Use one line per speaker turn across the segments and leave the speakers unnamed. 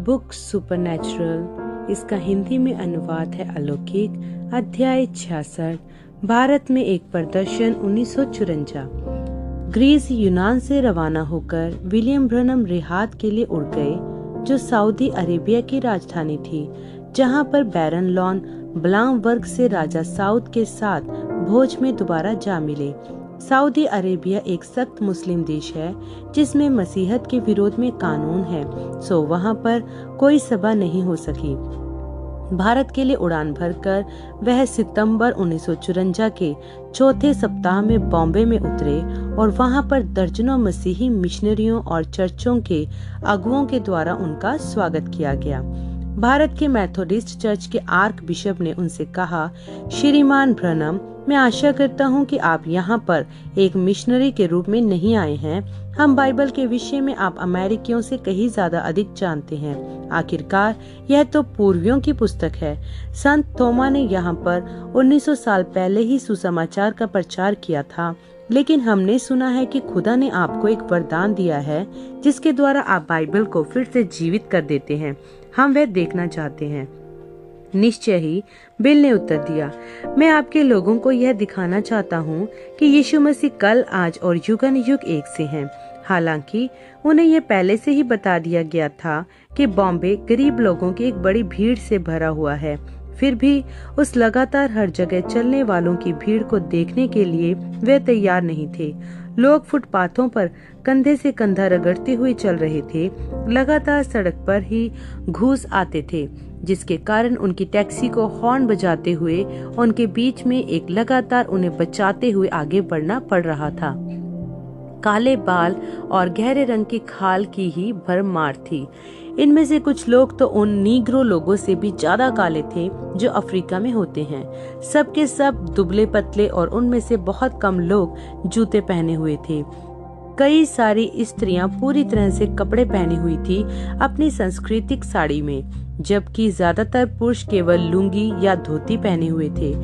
Book supernatural, इसका हिंदी में अनुवाद है अलौकिक, अध्याय 66। भारत में एक प्रदर्शन 1954। ग्रीस यूनान से रवाना होकर विलियम ब्रनम रिहात के लिए उड़ गए, जो सऊदी अरेबिया की राजधानी थी, जहां पर बैरन लॉन ब्लामबर्ग से राजा साउद के साथ भोज में दोबारा जा मिले। सऊदी अरेबिया एक सख्त मुस्लिम देश है, जिसमें मसीहत के विरोध में कानून है, सो वहां पर कोई सभा नहीं हो सकी। भारत के लिए उड़ान भरकर वह सितंबर 1954 के चौथे सप्ताह में बॉम्बे में उतरे और वहां पर दर्जनों मसीही मिशनरियों और चर्चों के अगुओं के द्वारा उनका स्वागत किया गया। भारत के मेथोडिस्ट चर्च के आर्क बिशप ने उनसे कहा, श्रीमान ब्रनम, मैं आशा करता हूं कि आप यहाँ पर एक मिशनरी के रूप में नहीं आए हैं। हम बाइबल के विषय में आप अमेरिकियों से कहीं ज्यादा अधिक जानते हैं। आखिरकार यह तो पूर्वियों की पुस्तक है। संत थोमा ने यहाँ पर 1900 साल पहले ही सुसमाचार का प्रचार किया था, लेकिन हमने सुना है कि खुदा ने आपको एक वरदान दिया है, जिसके द्वारा आप बाइबल को फिर से जीवित कर देते हैं। हम वह देखना चाहते हैं। निश्चय ही, बिल ने उत्तर दिया, मैं आपके लोगों को यह दिखाना चाहता हूँ कि यीशु मसीह कल, आज और युगानुयुग एक से हैं। हालांकि उन्हें यह पहले से ही बता दिया गया था कि बॉम्बे गरीब लोगों की एक बड़ी भीड़ से भरा हुआ है। फिर भी उस लगातार हर जगह चलने वालों की भीड़ को देखने के लिए वे तैयार नहीं थे। लोग फुटपाथों पर कंधे से कंधा रगड़ते हुए चल रहे थे, लगातार सड़क पर ही घुस आते थे, जिसके कारण उनकी टैक्सी को हॉर्न बजाते हुए उनके बीच में एक लगातार उन्हें बचाते हुए आगे बढ़ना पड़ रहा था। काले बाल और गहरे रंग की खाल की ही भरमार थी। इनमें से कुछ लोग तो उन नीग्रो लोगों से भी ज्यादा काले थे जो अफ्रीका में होते हैं। सबके सब दुबले पतले और उनमें से बहुत कम लोग जूते पहने हुए थे। कई सारी स्त्रियां पूरी तरह से कपड़े पहनी हुई थी अपनी सांस्कृतिक साड़ी में, जबकि ज्यादातर पुरुष केवल लुंगी या धोती पहने हुए थे।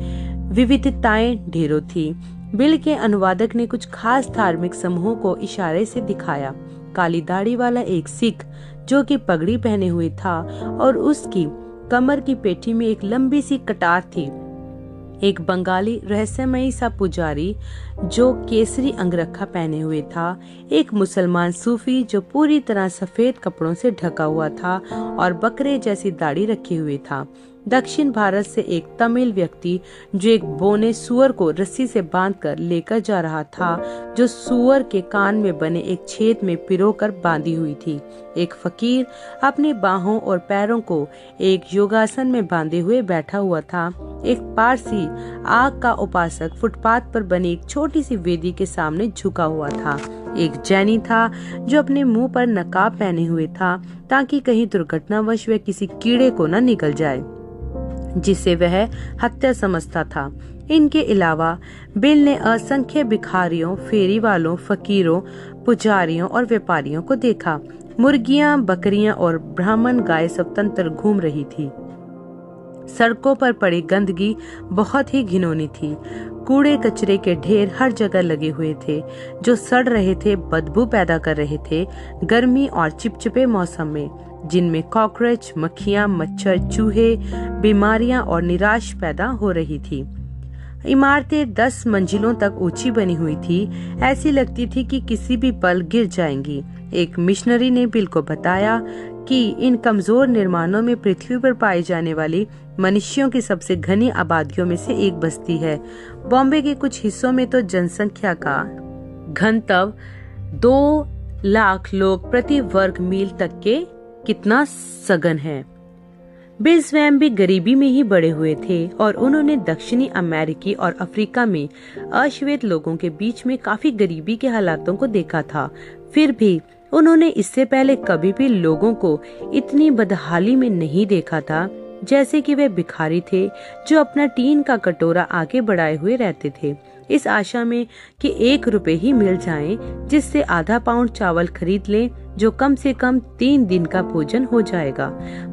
विविधताएं ढेरों थी। बिल के अनुवादक ने कुछ खास धार्मिक समूहों को इशारे से दिखाया। काली दाढ़ी वाला एक सिख जो कि पगड़ी पहने हुए था और उसकी कमर की पेटी में एक लंबी सी कटार थी। एक बंगाली रहस्यमयी सा पुजारी जो केसरी अंगरखा पहने हुए था। एक मुसलमान सूफी जो पूरी तरह सफेद कपड़ों से ढका हुआ था और बकरे जैसी दाढ़ी रखे हुए था। दक्षिण भारत से एक तमिल व्यक्ति जो एक बोने सुअर को रस्सी से बांधकर लेकर जा रहा था, जो सुअर के कान में बने एक छेद में पिरोकर बांधी हुई थी। एक फकीर अपनी बाहों और पैरों को एक योगासन में बांधे हुए बैठा हुआ था। एक पारसी आग का उपासक फुटपाथ पर बनी एक छोटी सी वेदी के सामने झुका हुआ था। एक जैनी था जो अपने मुंह पर नकाब पहने हुए था, ताकि कहीं दुर्घटनावश वह किसी कीड़े को न निकल जाए, जिसे वह हत्या समझता था। इनके अलावा बिल ने असंख्य भिखारियों, फेरी वालों, फकीरों, पुजारियों और व्यापारियों को देखा। मुर्गियां, बकरियां और ब्राह्मण गाय स्वतंत्र घूम रही थी। सड़कों पर पड़ी गंदगी बहुत ही घिनौनी थी। कूड़े कचरे के ढेर हर जगह लगे हुए थे, जो सड़ रहे थे, बदबू पैदा कर रहे थे गर्मी और चिपचिपे मौसम में, जिनमें कॉकरोच, मक्खियां, मच्छर, चूहे, बीमारियां और निराश पैदा हो रही थी। इमारतें 10 मंजिलों तक ऊंची बनी हुई थी। ऐसी लगती थी कि किसी भी पल गिर जाएंगी। एक मिशनरी ने बिल को बताया कि इन कमजोर निर्माणों में पृथ्वी पर पाई जाने वाली मनुष्यों की सबसे घनी आबादियों में से एक बस्ती है। बॉम्बे के कुछ हिस्सों में तो जनसंख्या का घनत्व 2 लाख लोग प्रति वर्ग मील तक के कितना सघन है। बिल स्वयं भी गरीबी में ही बड़े हुए थे और उन्होंने दक्षिणी अमेरिकी और अफ्रीका में अश्वेत लोगों के बीच में काफी गरीबी के हालातों को देखा था। फिर भी उन्होंने इससे पहले कभी भी लोगों को इतनी बदहाली में नहीं देखा था, जैसे कि वे भिखारी थे जो अपना टीन का कटोरा आगे बढ़ाए हुए रहते थे, इस आशा में कि 1 रुपए ही मिल जाए, जिससे आधा पाउंड चावल खरीद लें, जो कम से कम 3 दिन का भोजन हो जाएगा।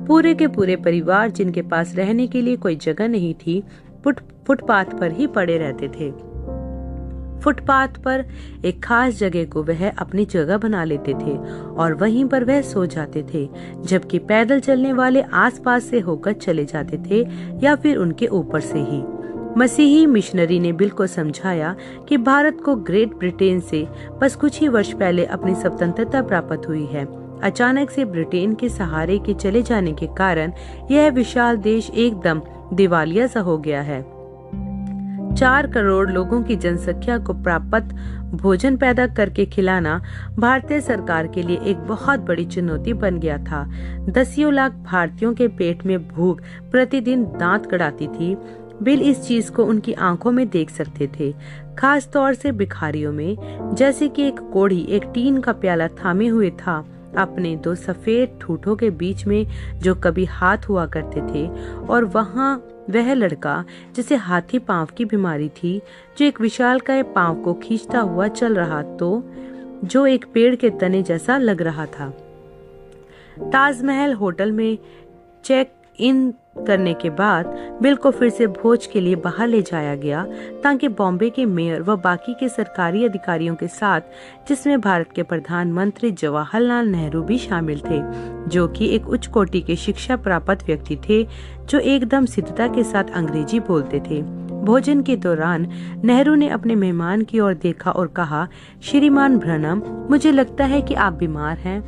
पूरे के पूरे परिवार, जिनके पास रहने के लिए कोई जगह नहीं थी, फुटपाथ पर ही पड़े रहते थे। फुटपाथ पर एक खास जगह को वह अपनी जगह बना लेते थे और वहीं पर वह सो जाते थे, जबकि पैदल चलने वाले आसपास से होकर चले जाते थे या फिर उनके ऊपर से ही। मसीही मिशनरी ने बिल को समझाया कि भारत को ग्रेट ब्रिटेन से बस कुछ ही वर्ष पहले अपनी स्वतंत्रता प्राप्त हुई है। अचानक से ब्रिटेन के सहारे के चले जाने के कारण यह विशाल देश एकदम दिवालिया सा हो गया है। 4 करोड़ लोगों की जनसंख्या को प्राप्त भोजन पैदा करके खिलाना भारतीय सरकार के लिए एक बहुत बड़ी चुनौती बन गया था। दसियों लाख भारतीयों के पेट में भूख प्रतिदिन दांत कड़ाती थी। बिल इस चीज को उनकी आंखों में देख सकते थे, खास तौर से भिखारियों में। जैसे कि एक कोढ़ी एक टीन का प्याला थामे हुए था अपने 2 सफेद ठूठों के बीच में जो कभी हाथ हुआ करते थे, और वहाँ वह लड़का जिसे हाथी पांव की बीमारी थी, जो एक विशालकाय पांव को खींचता हुआ चल रहा, तो जो एक पेड़ के तने जैसा लग रहा था। ताजमहल होटल में चेक इन करने के बाद बिल को फिर से भोज के लिए बाहर ले जाया गया, ताकि बॉम्बे के मेयर व बाकी के सरकारी अधिकारियों के साथ, जिसमें भारत के प्रधानमंत्री जवाहरलाल नेहरू भी शामिल थे, जो कि एक उच्च कोटि के शिक्षा प्राप्त व्यक्ति थे, जो एकदम सिद्धता के साथ अंग्रेजी बोलते थे। भोजन के दौरान नेहरू ने अपने मेहमान की ओर देखा और कहा, श्रीमान ब्रनम, मुझे लगता है कि आप बीमार हैं।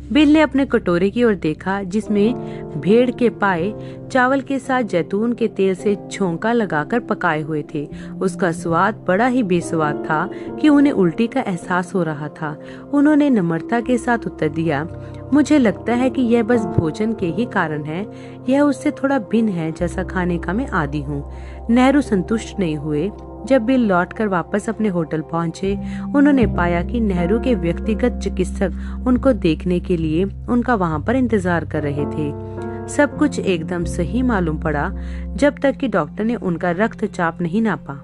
बिल ने अपने कटोरे की ओर देखा, जिसमें भेड़ के पाए चावल के साथ जैतून के तेल से छौंका लगाकर पकाए हुए थे। उसका स्वाद बड़ा ही बेस्वाद था कि उन्हें उल्टी का एहसास हो रहा था। उन्होंने नम्रता के साथ उत्तर दिया, मुझे लगता है कि यह बस भोजन के ही कारण है। यह उससे थोड़ा भिन्न है जैसा खाने का मैं आदी हूँ। नेहरू संतुष्ट नहीं हुए। जब बिल लौटकर वापस अपने होटल पहुंचे, उन्होंने पाया कि नेहरू के व्यक्तिगत चिकित्सक उनको देखने के लिए उनका वहां पर इंतजार कर रहे थे। सब कुछ एकदम सही मालूम पड़ा, जब तक कि डॉक्टर ने उनका रक्तचाप नहीं नापा।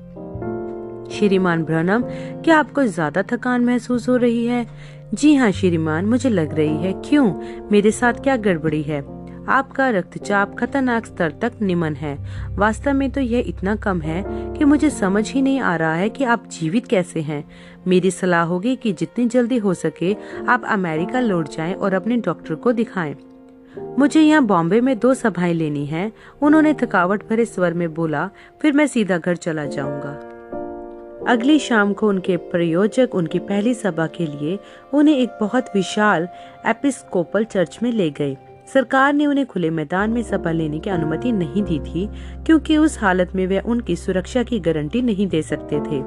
श्रीमान ब्रनम, क्या आपको ज्यादा थकान महसूस हो रही है? जी हाँ श्रीमान, मुझे लग रही है। क्यों? मेरे साथ क्या गड़बड़ी है? आपका रक्तचाप खतरनाक स्तर तक निमन है। वास्तव में तो यह इतना कम है कि मुझे समझ ही नहीं आ रहा है कि आप जीवित कैसे हैं। मेरी सलाह होगी कि जितनी जल्दी हो सके आप अमेरिका लौट जाएं और अपने डॉक्टर को दिखाएं। मुझे यहाँ बॉम्बे में 2 सभाएं लेनी हैं, उन्होंने थकावट भरे स्वर में बोला। फिर मैं सीधा घर चला जाऊंगा। अगली शाम को उनके प्रयोजक उनकी पहली सभा के लिए उन्हें एक बहुत विशाल एपिस्कोपल चर्च में ले गए। सरकार ने उन्हें खुले मैदान में सभा लेने की अनुमति नहीं दी थी, क्योंकि उस हालत में वे उनकी सुरक्षा की गारंटी नहीं दे सकते थे।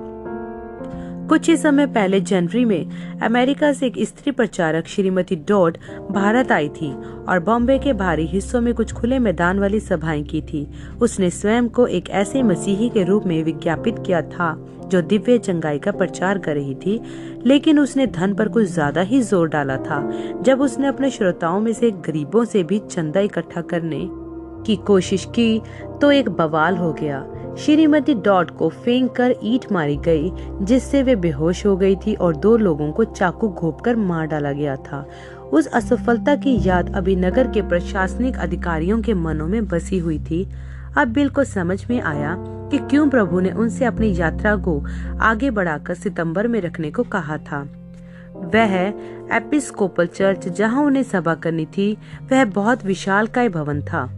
कुछ ही समय पहले जनवरी में अमेरिका से एक स्त्री प्रचारक श्रीमती डॉड भारत आई थी और बॉम्बे के बाहरी हिस्सों में कुछ खुले मैदान वाली सभाएं की थी। उसने स्वयं को एक ऐसे मसीही के रूप में विज्ञापित किया था जो दिव्य चंगाई का प्रचार कर रही थी, लेकिन उसने धन पर कुछ ज्यादा ही जोर डाला था। जब उसने अपने श्रोताओं में से गरीबों से भी चंदा इकट्ठा करने की कोशिश की तो एक बवाल हो गया। श्रीमती डॉड को फेंक कर ईंट मारी गई, जिससे वे बेहोश हो गई थी और 2 लोगों को चाकू घोंपकर मार डाला गया था। उस असफलता की याद अभी नगर के प्रशासनिक अधिकारियों के मनों में बसी हुई थी। अब बिल को समझ में आया कि क्यों प्रभु ने उनसे अपनी यात्रा को आगे बढ़ाकर सितंबर में रखने को कहा था। वह एपिस्कोपल चर्च जहां उन्हें सभा करनी थी, वह बहुत विशालकाय भवन था।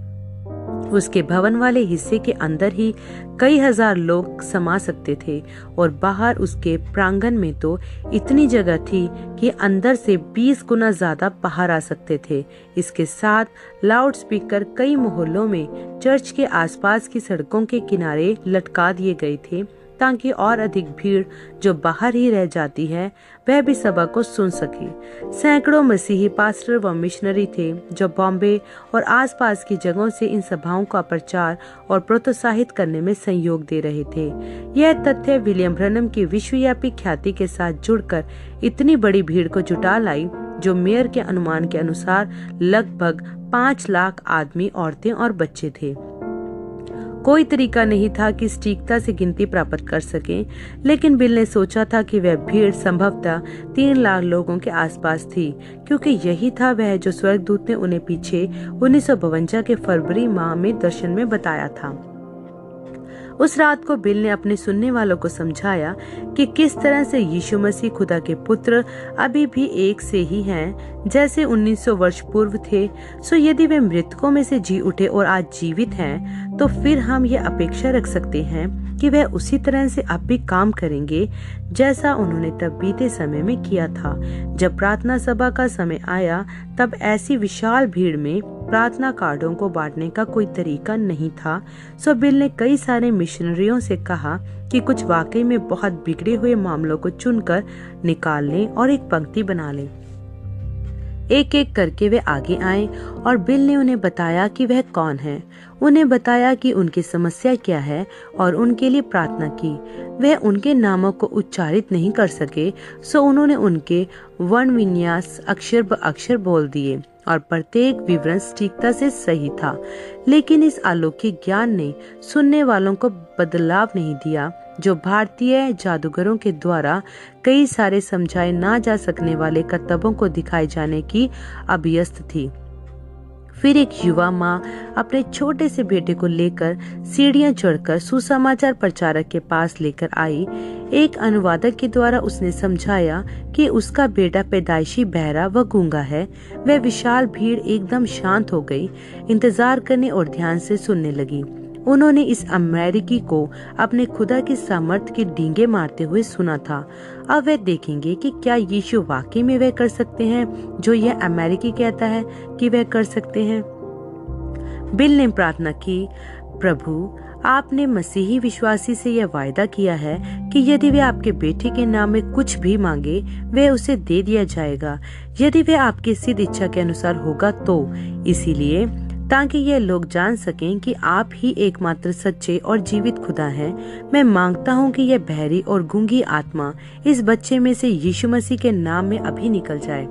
उसके भवन वाले हिस्से के अंदर ही कई हजार लोग समा सकते थे और बाहर उसके प्रांगण में तो इतनी जगह थी कि अंदर से 20 गुना ज्यादा बाहर आ सकते थे। इसके साथ लाउड स्पीकर कई मोहल्लों में चर्च के आसपास की सड़कों के किनारे लटका दिए गए थे, ताकि और अधिक भीड़ जो बाहर ही रह जाती है वह भी सभा को सुन सके। सैकड़ों मसीही पास्टर व मिशनरी थे जो बॉम्बे और आसपास की जगहों से इन सभाओं का प्रचार और प्रोत्साहित करने में सहयोग दे रहे थे। यह तथ्य विलियम ब्रनम की विश्वव्यापी ख्याति के साथ जुड़कर इतनी बड़ी भीड़ को जुटा लाई, जो मेयर के अनुमान के अनुसार लगभग 5 लाख आदमी, औरतें और बच्चे थे। कोई तरीका नहीं था कि सटीकता से गिनती प्राप्त कर सकें, लेकिन बिल ने सोचा था कि वह भीड़ संभवतः 3 लाख लोगों के आसपास थी, क्योंकि यही था वह जो स्वर्गदूत ने उन्हें पीछे 1952 के फरवरी माह में दर्शन में बताया था। उस रात को बिल ने अपने सुनने वालों को समझाया कि किस तरह से यीशु मसीह खुदा के पुत्र अभी भी एक से ही हैं जैसे 1900 वर्ष पूर्व थे। सो यदि वे मृतकों में से जी उठे और आज जीवित हैं, तो फिर हम ये अपेक्षा रख सकते हैं कि वह उसी तरह से अब भी काम करेंगे जैसा उन्होंने तब बीते समय में किया था। जब प्रार्थना सभा का समय आया, तब ऐसी विशाल भीड़ में प्रार्थना कार्डों को बांटने का कोई तरीका नहीं था। सो बिल ने कई सारे मिशनरियों से कहा कि कुछ वाकई में बहुत बिगड़े हुए मामलों को चुनकर निकाल लें और एक पंक्ति बना लें। एक एक करके वे आगे आए और बिल ने उन्हें बताया कि वह कौन है। उन्हें बताया कि उनकी समस्या क्या है और उनके लिए प्रार्थना की। वह उनके नामों को उच्चारित नहीं कर सके, सो उन्होंने उनके वर्ण विन्यास अक्षर ब अक्षर बोल दिए और प्रत्येक विवरण सटीकता से सही था। लेकिन इस अलौकिक ज्ञान ने सुनने वालों को बदलाव नहीं दिया, जो भारतीय जादूगरों के द्वारा कई सारे समझाए ना जा सकने वाले करतबों को दिखाए जाने की अभ्यस्त थी। फिर एक युवा माँ अपने छोटे से बेटे को लेकर सीढ़ियां चढ़कर सुसमाचार प्रचारक के पास लेकर आई। एक अनुवादक के द्वारा उसने समझाया कि उसका बेटा पैदाइशी बहरा व गूंगा है। वह विशाल भीड़ एकदम शांत हो गई, इंतजार करने और ध्यान से सुनने लगी। उन्होंने इस अमेरिकी को अपने खुदा की सामर्थ्य के डींगे मारते हुए सुना था। अब वे देखेंगे कि क्या यीशु वाकई में वह कर सकते हैं जो यह अमेरिकी कहता है कि वह कर सकते हैं। बिल ने प्रार्थना की, प्रभु, आपने मसीही विश्वासी से यह वायदा किया है कि यदि वे आपके बेटे के नाम में कुछ भी मांगे, वह उसे दे दिया जाएगा, यदि वह आपकी सिद्ध इच्छा के अनुसार होगा तो। इसीलिए ताकि ये लोग जान सकें कि आप ही एकमात्र सच्चे और जीवित खुदा हैं, मैं मांगता हूँ कि यह बहरी और गूंगी आत्मा इस बच्चे में से यीशु मसीह के नाम में अभी निकल जाए।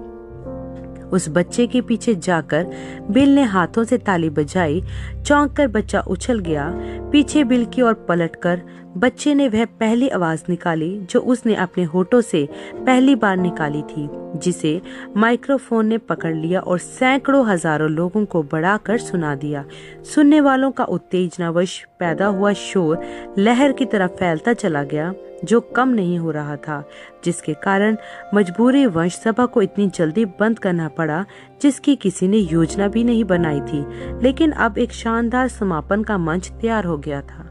उस बच्चे के पीछे जाकर बिल ने हाथों से ताली बजाई। चौंक कर बच्चा उछल गया। पीछे बिल की ओर पलटकर बच्चे ने वह पहली आवाज निकाली जो उसने अपने होठों से पहली बार निकाली थी, जिसे माइक्रोफोन ने पकड़ लिया और सैकड़ों हजारों लोगों को बढ़ाकर सुना दिया। सुनने वालों का उत्तेजनावश पैदा हुआ शोर लहर की तरफ फैलता चला गया, जो कम नहीं हो रहा था, जिसके कारण मजबूरी वंश सभा को इतनी जल्दी बंद करना पड़ा जिसकी किसी ने योजना भी नहीं बनाई थी। लेकिन अब एक शानदार समापन का मंच तैयार हो गया था।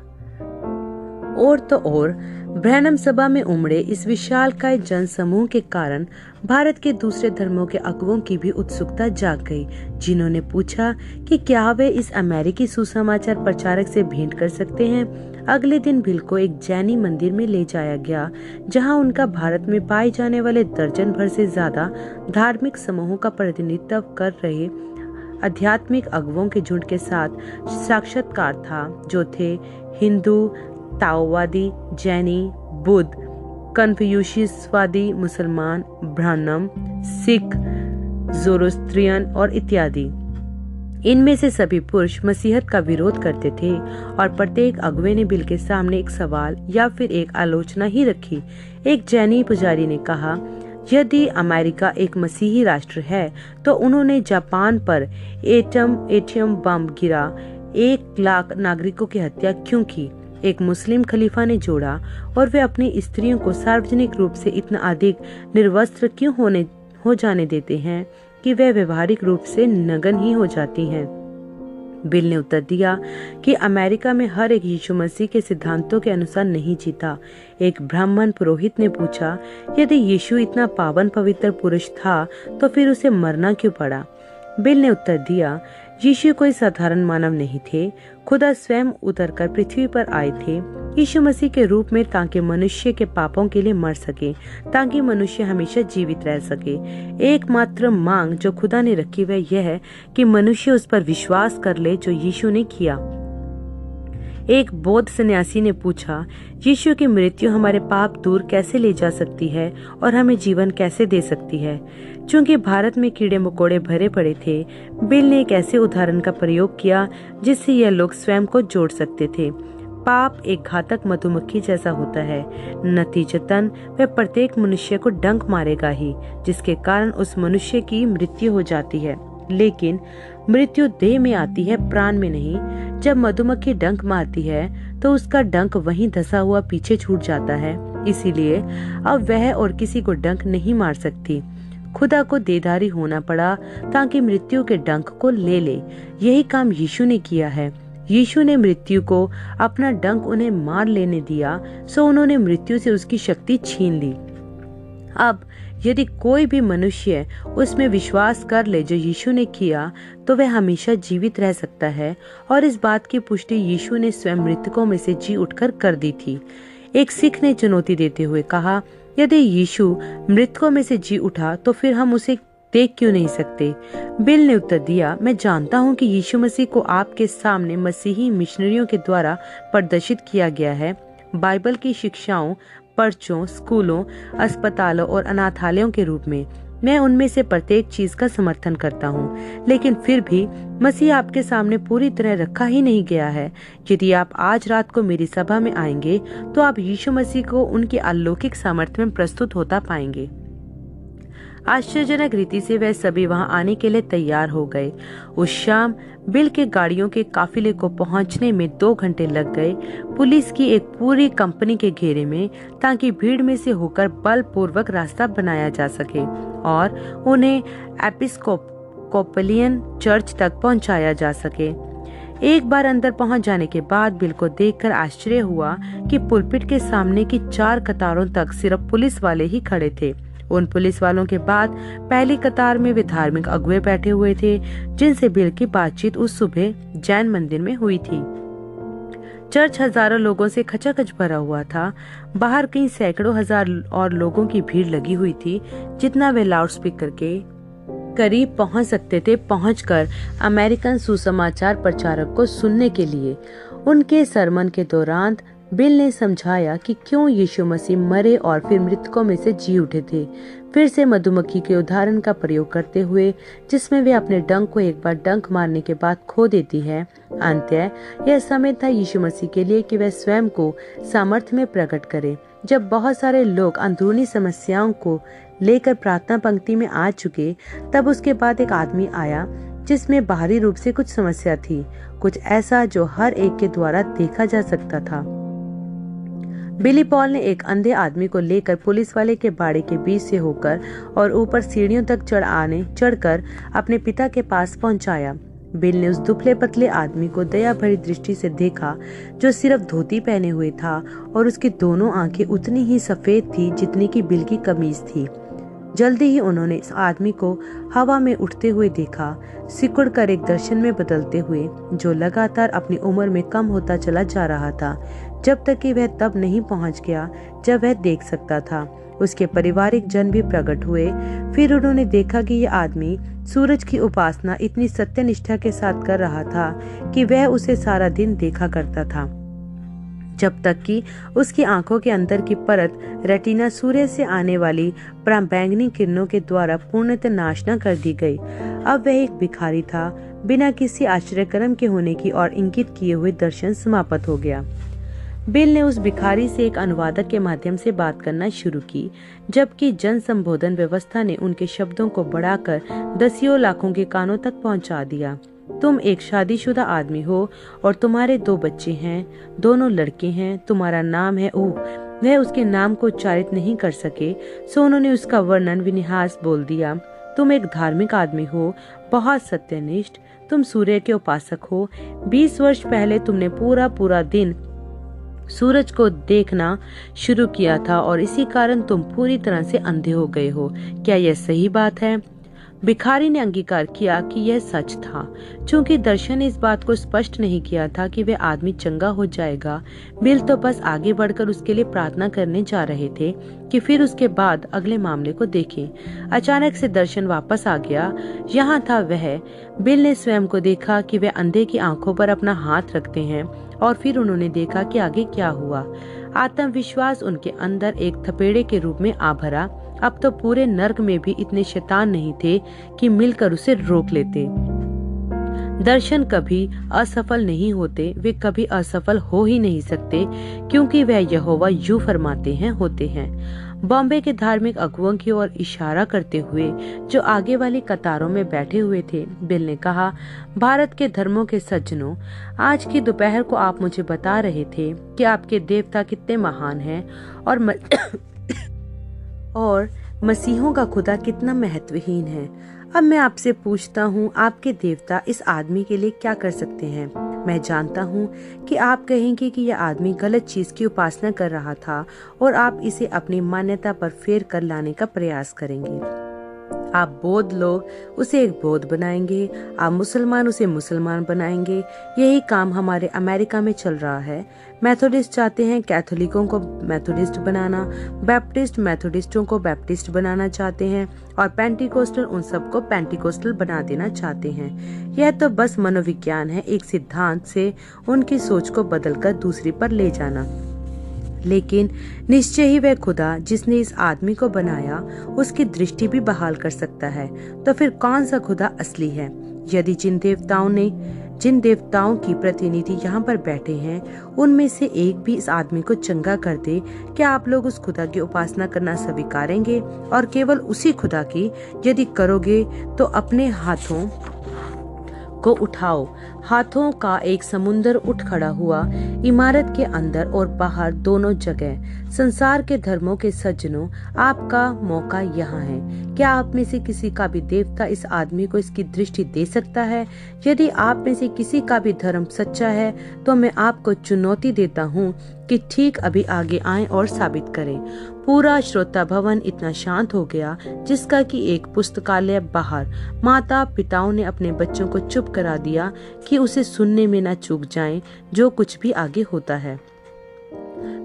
और तो और ब्रैनम सभा में उमड़े इस विशालकाय जन समूह के कारण भारत के दूसरे धर्मों के अगुवों की भी उत्सुकता जाग गई, जिन्होंने पूछा कि क्या वे इस अमेरिकी सुसमाचार प्रचारक से भेंट कर सकते हैं। अगले दिन बिल को एक जैनी मंदिर में ले जाया गया, जहां उनका भारत में पाए जाने वाले दर्जन भर से ज्यादा धार्मिक समूहों का प्रतिनिधित्व कर रहे आध्यात्मिक अगुवों के झुंड के साथ साक्षात्कार था, जो थे हिंदू, ताओवादी, जैनी, बुद्ध, कन्फ्यूशियसवादी, मुसलमान, ब्राह्मण, सिख, जोरोस्ट्रियन और इत्यादि। इनमें से सभी पुरुष मसीहत का विरोध करते थे और प्रत्येक अगुवे ने बिल के सामने एक सवाल या फिर एक आलोचना ही रखी। एक जैनी पुजारी ने कहा, यदि अमेरिका एक मसीही राष्ट्र है तो उन्होंने जापान पर एटम बम गिरा 1 लाख नागरिकों की हत्या क्यों की। एक मुस्लिम खलीफा ने जोड़ा, और वे अपनी स्त्रियों को सार्वजनिक रूप से इतना अधिक निर्वस्त्र क्यों हो जाने देते हैं कि वे व्यवहारिक रूप से नग्न ही हो जाती हैं। बिल ने उत्तर दिया कि अमेरिका में हर एक यीशु मसीह के सिद्धांतों के अनुसार नहीं जीता। एक ब्राह्मण पुरोहित ने पूछा, यदि यीशु इतना पावन पवित्र पुरुष था तो फिर उसे मरना क्यों पड़ा। बिल ने उत्तर दिया, यीशु कोई साधारण मानव नहीं थे, खुदा स्वयं उतरकर पृथ्वी पर आए थे यीशु मसीह के रूप में, ताकि मनुष्य के पापों के लिए मर सके, ताकि मनुष्य हमेशा जीवित रह सके। एकमात्र मांग जो खुदा ने रखी वह यह है कि मनुष्य उस पर विश्वास कर ले जो यीशु ने किया। एक बौद्ध सन्यासी ने पूछा, यीशु की मृत्यु हमारे पाप दूर कैसे ले जा सकती है और हमें जीवन कैसे दे सकती है। चूंकि भारत में कीड़े मकोड़े भरे पड़े थे, बिल ने एक ऐसे उदाहरण का प्रयोग किया जिससे यह लोग स्वयं को जोड़ सकते थे। पाप एक घातक मधुमक्खी जैसा होता है, नतीजतन वह प्रत्येक मनुष्य को डंक मारेगा ही, जिसके कारण उस मनुष्य की मृत्यु हो जाती है। लेकिन मृत्यु देह में आती है, प्राण में नहीं। जब मधुमक्खी डंक मारती है तो उसका डंक वहीं धंसा हुआ पीछे छूट जाता है, इसीलिए अब वह और किसी को डंक नहीं मार सकती। खुदा को देदारी होना पड़ा ताकि मृत्यु के डंक को ले ले। यही काम यीशु ने किया है। यीशु ने मृत्यु को अपना डंक उन्हें मार लेने दिया, सो उन्होंने मृत्यु से उसकी शक्ति छीन ली। अब यदि कोई भी मनुष्य उसमें विश्वास कर ले जो यीशु ने किया, तो वह हमेशा जीवित रह सकता है। और इस बात की पुष्टि यीशु ने स्वयं मृतकों में से जी उठकर कर दी थी। एक सिख ने चुनौती देते हुए कहा, यदि यीशु मृतकों में से जी उठा तो फिर हम उसे देख क्यों नहीं सकते? बिल ने उत्तर दिया, मैं जानता हूँ कि यीशु मसीह को आपके सामने मसीही मिशनरियों के द्वारा प्रदर्शित किया गया है। बाइबल की शिक्षाओं, पर्चों, स्कूलों, अस्पतालों और अनाथालयों के रूप में मैं उनमें से प्रत्येक चीज का समर्थन करता हूँ, लेकिन फिर भी मसीह आपके सामने पूरी तरह रखा ही नहीं गया है। यदि आप आज रात को मेरी सभा में आएंगे तो आप यीशु मसीह को उनकी अलौकिक सामर्थ्य में प्रस्तुत होता पाएंगे। आश्चर्यजनक रीति से वह सभी वहां आने के लिए तैयार हो गए। उस शाम बिल के गाड़ियों के काफिले को पहुंचने में 2 घंटे लग गए, पुलिस की एक पूरी कंपनी के घेरे में, ताकि भीड़ में से होकर बलपूर्वक रास्ता बनाया जा सके और उन्हें एपिस्कोपलियन चर्च तक पहुंचाया जा सके। एक बार अंदर पहुंच जाने के बाद बिल को देखकर आश्चर्य हुआ कि पुलपिट के सामने की 4 कतारों तक सिर्फ पुलिस वाले ही खड़े थे। उन पुलिस वालों के बाद पहली कतार में वे धार्मिक अगुवे बैठे हुए थे, जिनसे बिल की बातचीत उस सुबह जैन मंदिर में हुई थी। चर्च हजारों लोगों से खचाखच भरा हुआ था। बाहर कई सैकड़ों हजार और लोगों की भीड़ लगी हुई थी। जितना वे लाउडस्पीकर के करीब पहुंच सकते थे, पहुंचकर अमेरिकन सुसमाचार प्रचारक को सुनने के लिए। उनके सरमन के दौरान बिल ने समझाया कि क्यों यीशु मसीह मरे और फिर मृतकों में से जी उठे थे। फिर से मधुमक्खी के उदाहरण का प्रयोग करते हुए, जिसमें वे अपने डंक को एक बार डंक मारने के बाद खो देती है। अंततः यह समय था यीशु मसीह के लिए कि वह स्वयं को सामर्थ्य में प्रकट करे। जब बहुत सारे लोग अंदरूनी समस्याओं को लेकर प्रार्थना पंक्ति में आ चुके, तब उसके बाद एक आदमी आया जिसमें बाहरी रूप से कुछ समस्या थी, कुछ ऐसा जो हर एक के द्वारा देखा जा सकता था। बिली पॉल ने एक अंधे आदमी को लेकर पुलिस वाले के बाड़े के बीच से होकर और ऊपर सीढ़ियों तक चढ़कर अपने पिता के पास पहुंचाया। बिल ने उस दुबले पतले आदमी को दया भरी दृष्टि से देखा, जो सिर्फ धोती पहने हुए था और उसकी दोनों आंखें उतनी ही सफेद थी जितनी कि बिल की कमीज थी। जल्दी ही उन्होंने इस आदमी को हवा में उठते हुए देखा, सिकुड़ कर एक दर्शन में बदलते हुए, जो लगातार अपनी उम्र में कम होता चला जा रहा था, जब तक कि वह तब नहीं पहुंच गया जब वह देख सकता था। उसके पारिवारिक जन भी प्रकट हुए। फिर उन्होंने देखा कि यह आदमी सूरज की उपासना इतनी सत्यनिष्ठा के साथ कर रहा था कि वह उसे सारा दिन देखा करता था, जब तक कि उसकी आंखों के अंदर की परत रेटिना सूर्य से आने वाली पराबैंगनी किरणों के द्वारा पूर्णतः नाश न कर दी गई। अब वह एक भिखारी था। बिना किसी आश्चर्यक्रम के होने की और इंगित किए हुए दर्शन समाप्त हो गया। बिल ने उस भिखारी से एक अनुवादक के माध्यम से बात करना शुरू की, जबकि जन संबोधन व्यवस्था ने उनके शब्दों को बढ़ाकर दसियों लाखों के कानों तक पहुंचा दिया। तुम एक शादीशुदा आदमी हो और तुम्हारे 2 बच्चे हैं, दोनों लड़के हैं। तुम्हारा नाम है वह उसके नाम को उच्चारित नहीं कर सके, सो उन्होंने उसका वर्णन विन्यास बोल दिया। तुम एक धार्मिक आदमी हो, बहुत सत्यनिष्ठ। तुम सूर्य के उपासक हो। 20 वर्ष पहले तुमने पूरा दिन सूरज को देखना शुरू किया था और इसी कारण तुम पूरी तरह से अंधे हो गए हो। क्या यह सही बात है? भिखारी ने अंगीकार किया कि यह सच था। चूंकि दर्शन ने इस बात को स्पष्ट नहीं किया था कि वह आदमी चंगा हो जाएगा, बिल तो बस आगे बढ़कर उसके लिए प्रार्थना करने जा रहे थे कि फिर उसके बाद अगले मामले को देखें। अचानक से दर्शन वापस आ गया। यहाँ था वह। बिल ने स्वयं को देखा कि वे अंधे की आंखों पर अपना हाथ रखते हैं और फिर उन्होंने देखा कि आगे क्या हुआ। आत्मविश्वास उनके अंदर एक थपेड़े के रूप में आ भरा। अब तो पूरे नर्क में भी इतने शैतान नहीं थे कि मिलकर उसे रोक लेते। दर्शन कभी असफल नहीं होते, वे कभी असफल हो ही नहीं सकते, क्योंकि वह यहोवा यूं फरमाते हैं होते हैं। बॉम्बे के धार्मिक अगुओं की ओर इशारा करते हुए जो आगे वाली कतारों में बैठे हुए थे, बिल ने कहा, भारत के धर्मों के सज्जनों, आज की दोपहर को आप मुझे बता रहे थे कि आपके देवता कितने महान हैं और मसीहों का खुदा कितना महत्वहीन है। अब मैं आपसे पूछता हूँ, आपके देवता इस आदमी के लिए क्या कर सकते हैं? मैं जानता हूँ कि आप कहेंगे कि यह आदमी गलत चीज की उपासना कर रहा था और आप इसे अपनी मान्यता पर फेर कर लाने का प्रयास करेंगे। आप बौद्ध लोग उसे एक बौद्ध बनाएंगे, आप मुसलमान उसे मुसलमान बनाएंगे। यही काम हमारे अमेरिका में चल रहा है। मेथोडिस्ट चाहते हैं कैथोलिकों को मेथोडिस्ट बनाना, बैप्टिस्ट मेथोडिस्टों को बैप्टिस्ट बनाना चाहते हैं और पेंटिकोस्टल उन सबको पेंटिकोस्टल बना देना चाहते हैं। यह तो बस मनोविज्ञान है, एक सिद्धांत से उनकी सोच को बदलकर दूसरी पर ले जाना। लेकिन निश्चय ही वह खुदा जिसने इस आदमी को बनाया उसकी दृष्टि भी बहाल कर सकता है। तो फिर कौन सा खुदा असली है? यदि जिन देवताओं की प्रतिनिधि यहाँ पर बैठे हैं उनमें से एक भी इस आदमी को चंगा कर दे, क्या आप लोग उस खुदा की उपासना करना स्वीकारेंगे? और केवल उसी खुदा की? यदि करोगे तो अपने हाथों को उठाओ। हाथों का एक समुंदर उठ खड़ा हुआ, इमारत के अंदर और बाहर दोनों जगह। संसार के धर्मों के सज्जनों, आपका मौका यहाँ है। क्या आप में से किसी का भी देवता इस आदमी को इसकी दृष्टि दे सकता है? यदि आप में से किसी का भी धर्म सच्चा है तो मैं आपको चुनौती देता हूँ कि ठीक अभी आगे आएं और साबित करें। पूरा श्रोता भवन इतना शांत हो गया जिसका कि एक पुस्तकालय बाहर। माता पिताओं ने अपने बच्चों को चुप करा दिया कि उसे सुनने में न चूक जाएं जो कुछ भी आगे होता है।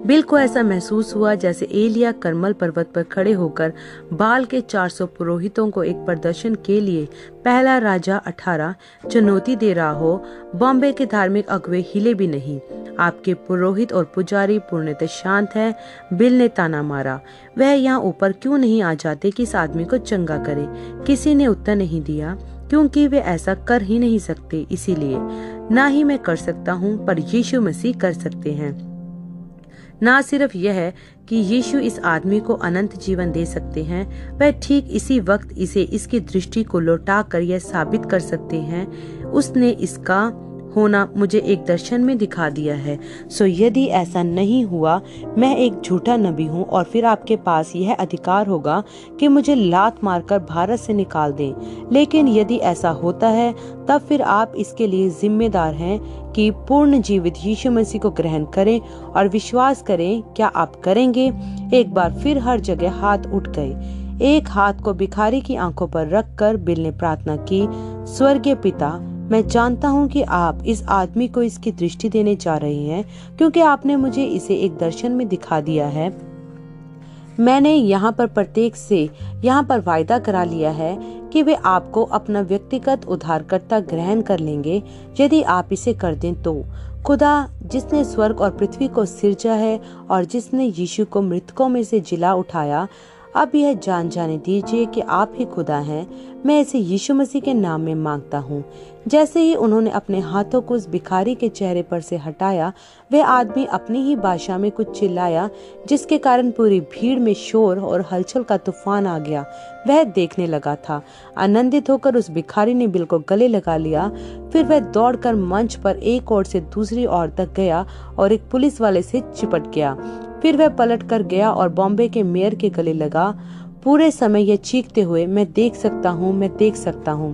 बिल को ऐसा महसूस हुआ जैसे एलिया करमल पर्वत पर खड़े होकर बाल के 400 पुरोहितों को एक प्रदर्शन के लिए पहला राजा 18 चुनौती दे रहा हो। बॉम्बे के धार्मिक अगुवे हिले भी नहीं। आपके पुरोहित और पुजारी पूर्णतः शांत है। बिल ने ताना मारा, वह यहाँ ऊपर क्यों नहीं आ जाते कि इस आदमी को चंगा करे? किसी ने उत्तर नहीं दिया क्योंकि वे ऐसा कर ही नहीं सकते। इसीलिए ना ही मैं कर सकता हूँ पर यीशु मसीह कर सकते हैं। ना सिर्फ यह कि यीशु इस आदमी को अनंत जीवन दे सकते हैं, वह ठीक इसी वक्त इसे इसकी दृष्टि को लौटाकर यह साबित कर सकते हैं। उसने इसका होना मुझे एक दर्शन में दिखा दिया है। सो यदि ऐसा नहीं हुआ, मैं एक झूठा नबी हूँ और फिर आपके पास यह अधिकार होगा कि मुझे लात मारकर भारत से निकाल दें। लेकिन यदि ऐसा होता है तब फिर आप इसके लिए जिम्मेदार हैं कि पूर्ण जीवित यीशु मसीह को ग्रहण करें और विश्वास करें। क्या आप करेंगे? एक बार फिर हर जगह हाथ उठ गए। एक हाथ को भिखारी की आंखों पर रखकर बिल ने प्रार्थना की, स्वर्गीय पिता, मैं जानता हूँ कि आप इस आदमी को इसकी दृष्टि देने जा रहे हैं क्योंकि आपने मुझे इसे एक दर्शन में दिखा दिया है। मैंने यहाँ पर प्रत्येक से यहाँ पर वायदा करा लिया है कि वे आपको अपना व्यक्तिगत उद्धारकर्ता ग्रहण कर लेंगे यदि आप इसे कर दें तो। खुदा जिसने स्वर्ग और पृथ्वी को सिरजा है और जिसने यीशु को मृतकों में से जिला उठाया, अब यह जान जाने दीजिए कि आप ही खुदा हैं। मैं इसे यीशु मसीह के नाम में मांगता हूँ। जैसे ही उन्होंने अपने हाथों को उस भिखारी के चेहरे पर से हटाया, वह आदमी अपनी ही भाषा में कुछ चिल्लाया जिसके कारण पूरी भीड़ में शोर और हलचल का तूफान आ गया। वह देखने लगा था। आनंदित होकर उस भिखारी ने बिल को गले लगा लिया। फिर वह दौड़कर मंच पर एक ओर से दूसरी ओर तक गया और एक पुलिस वाले से चिपट गया। फिर वह पलट कर गया और बॉम्बे के मेयर के गले लगा। पूरे समय यह चीखते हुए, मैं देख सकता हूँ, मैं देख सकता हूँ।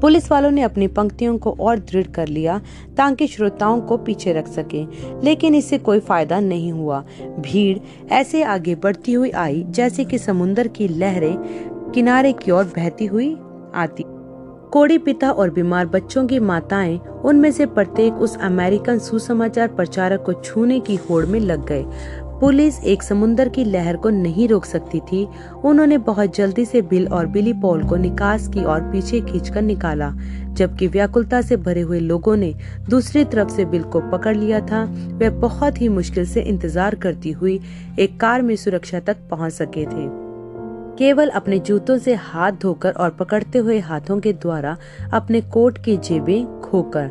पुलिस वालों ने अपनी पंक्तियों को और दृढ़ कर लिया ताकि श्रोताओं को पीछे रख सके, लेकिन इससे कोई फायदा नहीं हुआ। भीड़ ऐसे आगे बढ़ती हुई आई जैसे कि समुद्र की लहरें किनारे की ओर बहती हुई आती। कोड़ी पिता और बीमार बच्चों की माताएं उनमें से प्रत्येक उस अमेरिकन सुसमाचार प्रचारक को छूने की होड़ में लग गए। पुलिस एक समुद्र की लहर को नहीं रोक सकती थी। उन्होंने बहुत जल्दी से बिल और बिली पॉल को निकास की और पीछे खींचकर निकाला, जबकि व्याकुलता से भरे हुए लोगों ने दूसरी तरफ से बिल को पकड़ लिया था। वह बहुत ही मुश्किल से इंतजार करती हुई एक कार में सुरक्षा तक पहुंच सके थे, केवल अपने जूतों से हाथ धोकर और पकड़ते हुए हाथों के द्वारा अपने कोट की जेबें खोकर।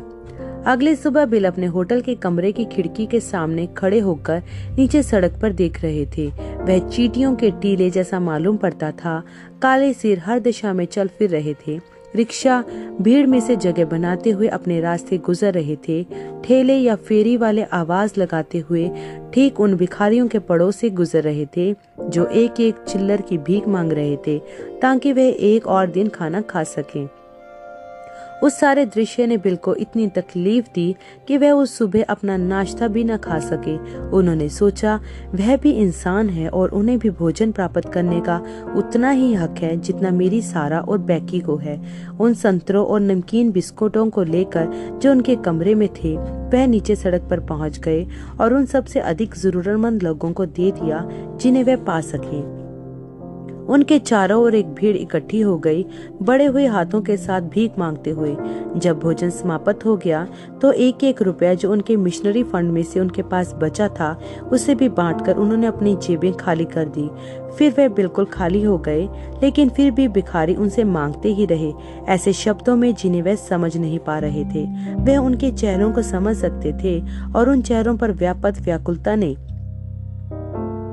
अगली सुबह बिल अपने होटल के कमरे की खिड़की के सामने खड़े होकर नीचे सड़क पर देख रहे थे। वह चींटियों के टीले जैसा मालूम पड़ता था। काले सिर हर दिशा में चल फिर रहे थे। रिक्शा भीड़ में से जगह बनाते हुए अपने रास्ते गुजर रहे थे। ठेले या फेरी वाले आवाज लगाते हुए ठीक उन भिखारियों के पड़ोस से गुजर रहे थे जो एक एक चिल्लर की भीख मांग रहे थे ताकि वह एक और दिन खाना खा सकें। उस सारे दृश्य ने बिल को इतनी तकलीफ दी कि वह उस सुबह अपना नाश्ता भी न खा सके। उन्होंने सोचा वह भी इंसान है और उन्हें भी भोजन प्राप्त करने का उतना ही हक है जितना मेरी सारा और बैकी को है। उन संतरों और नमकीन बिस्कुटों को लेकर जो उनके कमरे में थे वह नीचे सड़क पर पहुंच गए और उन सबसे अधिक जरूरतमंद लोगों को दे दिया जिन्हें वह पा सके। उनके चारों ओर एक भीड़ इकट्ठी हो गई, बड़े हुए हाथों के साथ भीख मांगते हुए। जब भोजन समाप्त हो गया तो एक एक रुपया जो उनके मिशनरी फंड में से उनके पास बचा था उसे भी बांटकर उन्होंने अपनी जेबें खाली कर दी। फिर वे बिल्कुल खाली हो गए, लेकिन फिर भी भिखारी उनसे मांगते ही रहे, ऐसे शब्दों में जिन्हें वह समझ नहीं पा रहे थे। वह उनके चेहरों को समझ सकते थे और उन चेहरों पर व्याप्त व्याकुलता ने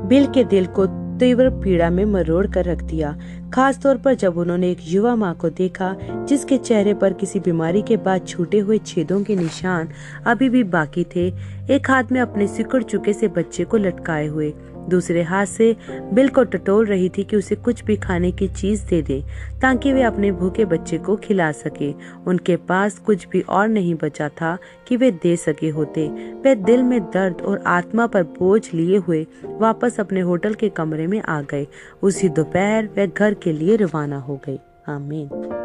बिल के दिल को तीव्र पीड़ा में मरोड़ कर रख दिया, खास तौर पर जब उन्होंने एक युवा माँ को देखा जिसके चेहरे पर किसी बीमारी के बाद छूटे हुए छेदों के निशान अभी भी बाकी थे। एक हाथ में अपने सिकुड़ चुके से बच्चे को लटकाए हुए, दूसरे हाथ से बिल को टटोल रही थी कि उसे कुछ भी खाने की चीज दे दे ताकि वे अपने भूखे बच्चे को खिला सके। उनके पास कुछ भी और नहीं बचा था कि वे दे सके होते। वे दिल में दर्द और आत्मा पर बोझ लिए हुए वापस अपने होटल के कमरे में आ गए। उसी दोपहर वे घर के लिए रवाना हो गए। आमीन।